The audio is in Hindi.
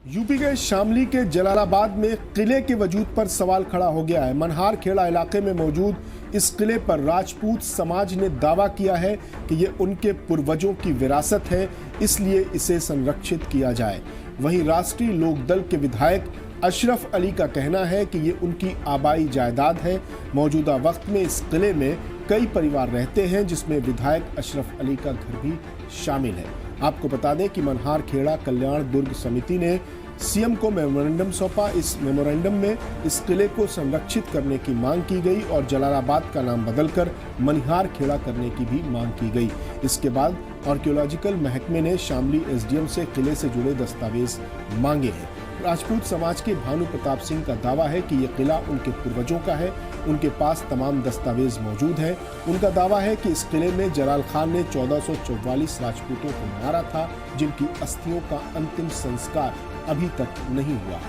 यूपी के शामली के जलालाबाद में किले के वजूद पर सवाल खड़ा हो गया है। मनहार खेड़ा इलाके में मौजूद इस किले पर राजपूत समाज ने दावा किया है कि ये उनके पूर्वजों की विरासत है, इसलिए इसे संरक्षित किया जाए। वहीं राष्ट्रीय लोकदल के विधायक अशरफ अली का कहना है कि ये उनकी आबाई जायदाद है। मौजूदा वक्त में इस किले में कई परिवार रहते हैं, जिसमें विधायक अशरफ अली का घर भी शामिल है। आपको बता दें कि मनहार खेड़ा कल्याण दुर्ग समिति ने सीएम को मेमोरेंडम सौंपा। इस मेमोरेंडम में इस किले को संरक्षित करने की मांग की गई और जलालाबाद का नाम बदलकर मनहार खेड़ा करने की भी मांग की गई। इसके बाद आर्कियोलॉजिकल महकमे ने शामली एसडीएम से किले से जुड़े दस्तावेज मांगे हैं। राजपूत समाज के भानु प्रताप सिंह का दावा है कि यह किला उनके पूर्वजों का है, उनके पास तमाम दस्तावेज मौजूद हैं। उनका दावा है कि इस किले में जलाल खान ने 1444 राजपूतों को मारा था, जिनकी अस्थियों का अंतिम संस्कार अभी तक नहीं हुआ है।